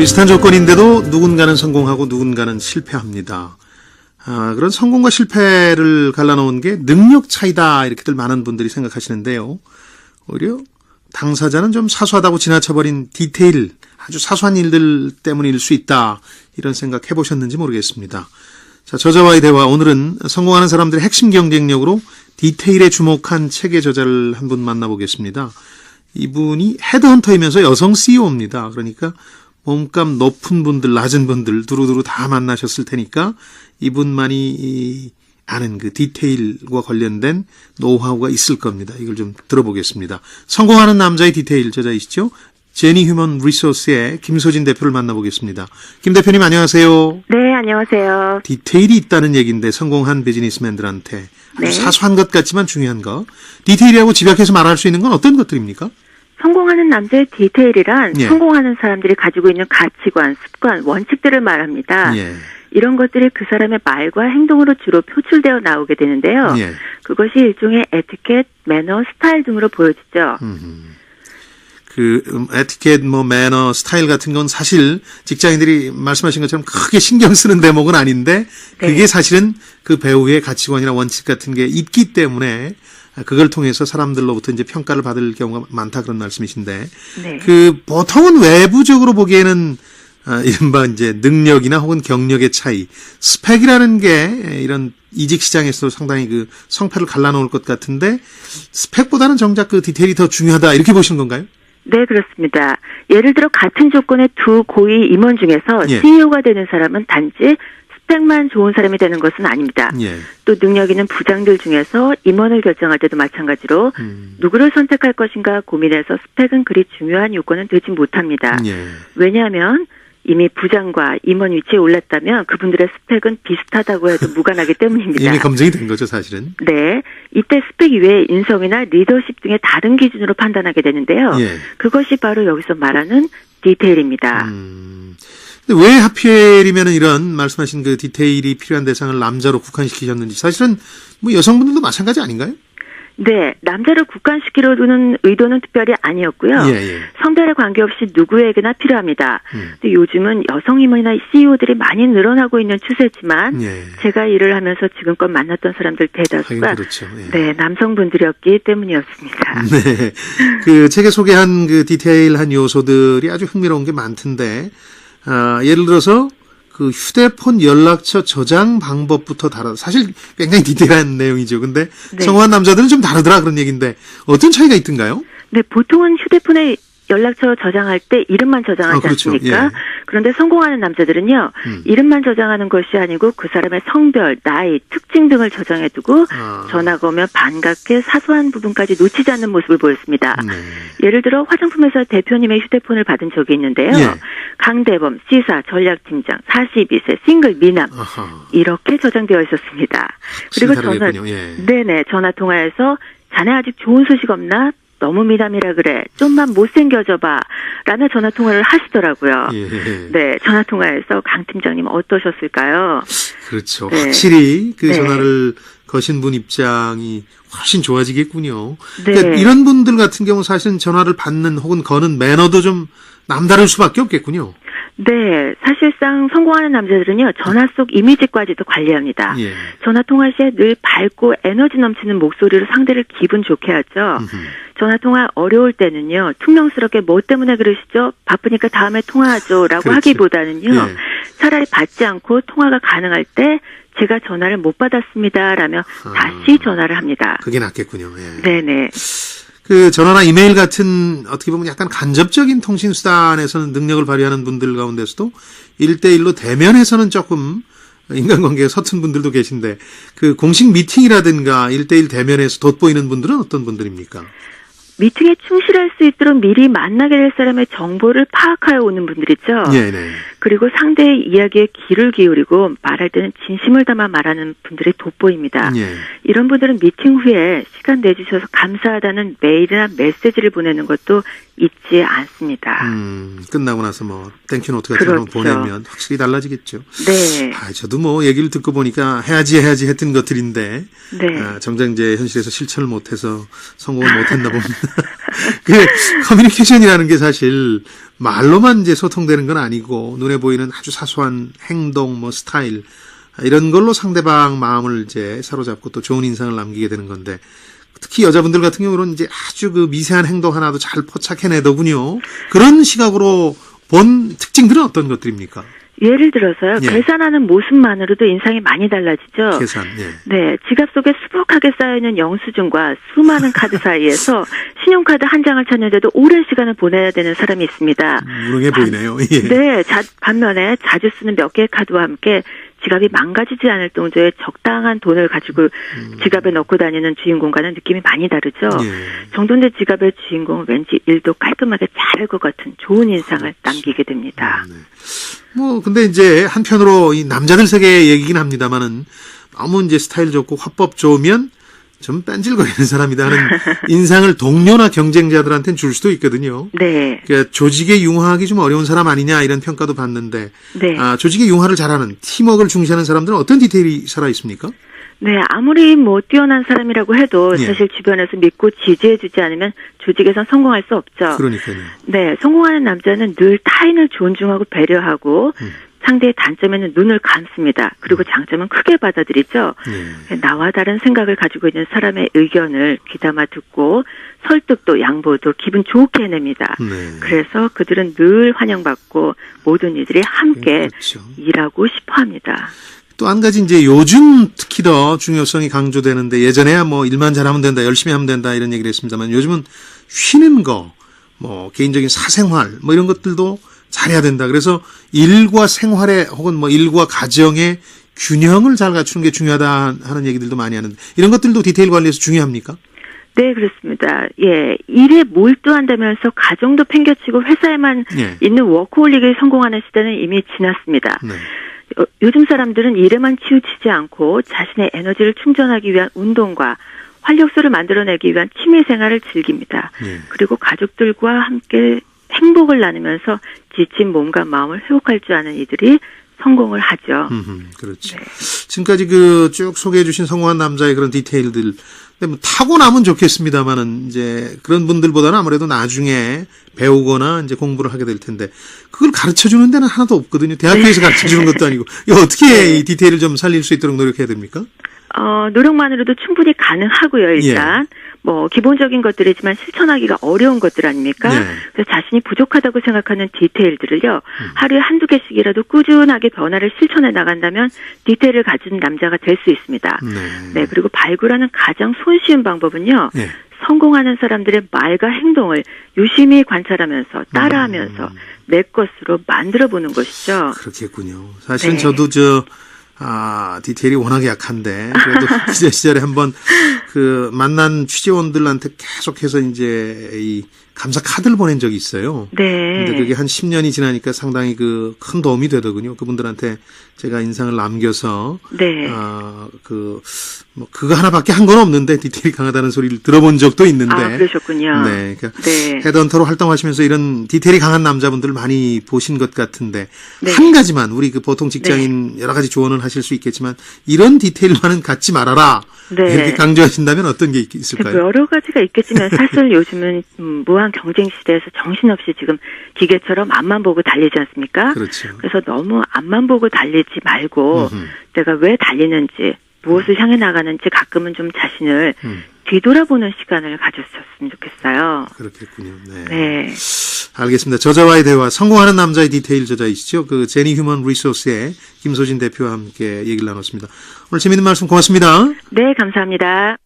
비슷한 조건인데도 누군가는 성공하고 누군가는 실패합니다. 그런 성공과 실패를 갈라놓은 게 능력 차이다 이렇게들 많은 분들이 생각하시는데요. 오히려 당사자는 좀 사소하다고 지나쳐버린 디테일, 아주 사소한 일들 때문일 수 있다 이런 생각 해보셨는지 모르겠습니다. 자, 저자와의 대화, 오늘은 성공하는 사람들의 핵심 경쟁력으로 디테일에 주목한 책의 저자를 한 분 만나보겠습니다. 이분이 헤드헌터이면서 여성 CEO입니다. 그러니까 몸값 높은 분들, 낮은 분들 두루두루 다 만나셨을 테니까 이분만이 아는 그 디테일과 관련된 노하우가 있을 겁니다. 이걸 좀 들어보겠습니다. 성공하는 남자의 디테일 저자이시죠? 제니 휴먼 리소스의 김소진 대표를 만나보겠습니다. 김 대표님 안녕하세요. 네, 안녕하세요. 디테일이 있다는 얘기인데 성공한 비즈니스맨들한테 아주 네. 사소한 것 같지만 중요한 거. 디테일이라고 집약해서 말할 수 있는 건 어떤 것들입니까? 성공하는 남자의 디테일이란 예. 성공하는 사람들이 가지고 있는 가치관, 습관, 원칙들을 말합니다. 예. 이런 것들이 그 사람의 말과 행동으로 주로 표출되어 나오게 되는데요. 예. 그것이 일종의 에티켓, 매너, 스타일 등으로 보여지죠. 에티켓, 매너, 스타일 같은 건 사실 직장인들이 말씀하신 것처럼 크게 신경 쓰는 대목은 아닌데 그게 네. 사실은 그 배우의 가치관이나 원칙 같은 게 있기 때문에 그걸 통해서 사람들로부터 이제 평가를 받을 경우가 많다 그런 말씀이신데 네. 보통은 외부적으로 보기에는 이른바 이제 능력이나 혹은 경력의 차이, 스펙이라는 게 이런 이직 시장에서 상당히 그 성패를 갈라놓을 것 같은데 스펙보다는 정작 그 디테일이 더 중요하다 이렇게 보시는 건가요? 네, 그렇습니다. 예를 들어 같은 조건의 두 고위 임원 중에서 예. CEO가 되는 사람은 단지 스펙만 좋은 사람이 되는 것은 아닙니다. 예. 또 능력 있는 부장들 중에서 임원을 결정할 때도 마찬가지로 누구를 선택할 것인가 고민해서 스펙은 그리 중요한 요건은 되지 못합니다. 예. 왜냐하면 이미 부장과 임원 위치에 올랐다면 그분들의 스펙은 비슷하다고 해도 무관하기 때문입니다. 이미 검증이 된 거죠, 사실은. 네. 이때 스펙 이외에 인성이나 리더십 등의 다른 기준으로 판단하게 되는데요. 예. 그것이 바로 여기서 말하는 디테일입니다. 근데 왜 하필이면 이런 말씀하신 그 디테일이 필요한 대상을 남자로 국한시키셨는지 사실은 뭐 여성분들도 마찬가지 아닌가요? 네, 남자를 국한시키려는 의도는 특별히 아니었고요. 예. 성별에 관계없이 누구에게나 필요합니다. 근데 요즘은 여성 임원이나 CEO들이 많이 늘어나고 있는 추세지만 예. 제가 일을 하면서 지금껏 만났던 사람들 대다수가 하긴 그렇죠. 예. 네, 남성분들이었기 때문이었습니다. 네. 그 책에 소개한 그 디테일한 요소들이 아주 흥미로운 게 많던데, 예를 들어서 그 휴대폰 연락처 저장 방법부터 사실 굉장히 디테일한 내용이죠. 근데 네. 성공한 남자들은 좀 다르더라 그런 얘기인데 어떤 차이가 있던가요? 네, 보통은 휴대폰에 연락처 저장할 때 이름만 저장하지 그렇죠. 않습니까? 예. 그런데 성공하는 남자들은요, 이름만 저장하는 것이 아니고 그 사람의 성별, 나이, 특징 등을 저장해두고 전화가 오면 반갑게 사소한 부분까지 놓치지 않는 모습을 보였습니다. 네. 예를 들어 화장품회사 대표님의 휴대폰을 받은 적이 있는데요. 예. 강대범, C사, 전략팀장, 42세, 싱글, 미남 아하. 이렇게 저장되어 있었습니다. 그리고 다르겠군요. 예. 네네, 전화 통화에서 자네 아직 좋은 소식 없나? 너무 미남이라 그래. 좀만 못생겨져봐. 라는 전화통화를 하시더라고요. 예. 네, 전화통화에서 강 팀장님 어떠셨을까요? 그렇죠. 네. 확실히 그 네. 전화를 거신 분 입장이 훨씬 좋아지겠군요. 네. 그러니까 이런 분들 같은 경우 사실은 전화를 받는 혹은 거는 매너도 좀 남다를 수밖에 없겠군요. 네, 사실상 성공하는 남자들은요, 전화 속 이미지까지도 관리합니다. 예. 전화 통화 시에 늘 밝고 에너지 넘치는 목소리로 상대를 기분 좋게 하죠. 전화 통화 어려울 때는요, 퉁명스럽게 뭐 때문에 그러시죠? 바쁘니까 다음에 통화하죠라고 그렇죠. 하기보다는요, 예. 차라리 받지 않고 통화가 가능할 때 제가 전화를 못 받았습니다라며 다시 전화를 합니다. 그게 낫겠군요. 예. 네네. 그 전화나 이메일 같은 어떻게 보면 약간 간접적인 통신 수단에서는 능력을 발휘하는 분들 가운데서도 1대1로 대면에서는 조금 인간관계가 서툰 분들도 계신데 그 공식 미팅이라든가 1대1 대면에서 돋보이는 분들은 어떤 분들입니까? 미팅에 충실할 수 있도록 미리 만나게 될 사람의 정보를 파악하여 오는 분들 있죠. 네. 그리고 상대의 이야기에 귀를 기울이고 말할 때는 진심을 담아 말하는 분들이 돋보입니다. 예. 이런 분들은 미팅 후에 시간 내주셔서 감사하다는 메일이나 메시지를 보내는 것도 잊지 않습니다. 끝나고 나서 뭐 땡큐 노트 같은 거 보내면 확실히 달라지겠죠. 네. 저도 뭐 얘기를 듣고 보니까 해야지 했던 것들인데 네. 정작 이제 현실에서 실천을 못해서 성공을 못했나 봅니다. 그 커뮤니케이션이라는 게 사실 말로만 이제 소통되는 건 아니고 눈에 보이는 아주 사소한 행동, 뭐 스타일 이런 걸로 상대방 마음을 이제 사로잡고 또 좋은 인상을 남기게 되는 건데 특히 여자분들 같은 경우는 이제 아주 그 미세한 행동 하나도 잘 포착해내더군요. 그런 시각으로 본 특징들은 어떤 것들입니까? 예를 들어서요. 예. 계산하는 모습만으로도 인상이 많이 달라지죠. 계산, 예. 네, 지갑 속에 수북하게 쌓여있는 영수증과 수많은 카드 사이에서 신용카드 한 장을 찾는데도 오랜 시간을 보내야 되는 사람이 있습니다. 무능해 보이네요. 예. 네, 반면에 자주 쓰는 몇 개의 카드와 함께 지갑이 망가지지 않을 정도의 적당한 돈을 가지고 지갑에 넣고 다니는 주인공과는 느낌이 많이 다르죠. 예. 정돈된 지갑의 주인공은 왠지 일도 깔끔하게 잘할 것 같은 좋은 인상을 남기게 됩니다. 네. 뭐 근데 이제 한편으로 이 남자들 세계 얘기긴 합니다만은 너무 이제 스타일 좋고 화법 좋으면 좀 뺀질거리는 사람이다 하는 인상을 동료나 경쟁자들한테는 줄 수도 있거든요. 네. 그러니까 조직에 융화하기 좀 어려운 사람 아니냐 이런 평가도 받는데 네. 조직에 융화를 잘하는 팀워크를 중시하는 사람들은 어떤 디테일이 살아 있습니까? 네, 아무리 뭐 뛰어난 사람이라고 해도 예. 사실 주변에서 믿고 지지해주지 않으면 조직에선 성공할 수 없죠. 그러니까요. 네, 성공하는 남자는 늘 타인을 존중하고 배려하고 상대의 단점에는 눈을 감습니다. 그리고 장점은 크게 받아들이죠. 예. 나와 다른 생각을 가지고 있는 사람의 의견을 귀담아 듣고 설득도 양보도 기분 좋게 해냅니다. 네. 그래서 그들은 늘 환영받고 모든 이들이 함께 그렇죠. 일하고 싶어합니다. 또 한 가지 이제 요즘 특히 더 중요성이 강조되는데 예전에야 뭐 일만 잘하면 된다, 열심히 하면 된다 이런 얘기를 했습니다만 요즘은 쉬는 거, 뭐 개인적인 사생활 뭐 이런 것들도 잘해야 된다. 그래서 일과 생활에 혹은 뭐 일과 가정의 균형을 잘 갖추는 게 중요하다 하는 얘기들도 많이 하는데 이런 것들도 디테일 관리에서 중요합니까? 네, 그렇습니다. 예, 일에 몰두한다면서 가정도 팽겨치고 회사에만 예. 있는 워커홀릭에 성공하는 시대는 이미 지났습니다. 네. 요즘 사람들은 일에만 치우치지 않고 자신의 에너지를 충전하기 위한 운동과 활력소를 만들어내기 위한 취미 생활을 즐깁니다. 예. 그리고 가족들과 함께 행복을 나누면서 지친 몸과 마음을 회복할 줄 아는 이들이 성공을 하죠. 그렇죠. 네. 지금까지 그 쭉 소개해 주신 성공한 남자의 그런 디테일들. 근데 뭐 타고나면 좋겠습니다만은 이제 그런 분들보다는 아무래도 나중에 배우거나 이제 공부를 하게 될 텐데 그걸 가르쳐 주는 데는 하나도 없거든요. 대학교에서 가르쳐 주는 것도 아니고. 이거 어떻게 이 디테일을 좀 살릴 수 있도록 노력해야 됩니까? 노력만으로도 충분히 가능하고요, 일단. 뭐, 기본적인 것들이지만 실천하기가 어려운 것들 아닙니까? 예. 그래서 자신이 부족하다고 생각하는 디테일들을요, 하루에 한두 개씩이라도 꾸준하게 변화를 실천해 나간다면 디테일을 가진 남자가 될 수 있습니다. 네, 그리고 발굴하는 가장 손쉬운 방법은요, 예. 성공하는 사람들의 말과 행동을 유심히 관찰하면서 따라하면서 내 것으로 만들어 보는 것이죠. 그렇겠군요. 사실은 네. 저도 디테일이 워낙에 약한데, 그래도 기자 시절에 한번 그 만난 취재원들한테 계속해서 이제 이 감사 카드를 보낸 적이 있어요. 네. 근데 그게 한 10년이 지나니까 상당히 그 큰 도움이 되더군요. 그분들한테 제가 인상을 남겨서, 네. 뭐 그거 하나밖에 한 건 없는데 디테일이 강하다는 소리를 들어본 적도 있는데. 그러셨군요. 네. 그러니까 네. 헤드헌터로 활동하시면서 이런 디테일이 강한 남자분들을 많이 보신 것 같은데 네. 한 가지만 우리 그 보통 직장인 여러 가지 조언을 하실 수 있겠지만 이런 디테일만은 갖지 말아라. 네. 이렇게 강조하신다면 어떤 게 있을까요? 여러 가지가 있겠지만 사실 요즘은 무한 경쟁 시대에서 정신없이 지금 기계처럼 앞만 보고 달리지 않습니까? 그렇죠. 그래서 너무 앞만 보고 달리지 말고 내가 왜 달리는지 무엇을 향해 나가는지 가끔은 좀 자신을 뒤돌아보는 시간을 가졌으면 좋겠어요. 그렇겠군요. 네. 네. 알겠습니다. 저자와의 대화, 성공하는 남자의 디테일 저자이시죠. 그 제니 휴먼 리소스의 김소진 대표와 함께 얘기를 나눴습니다. 오늘 재미있는 말씀 고맙습니다. 네, 감사합니다.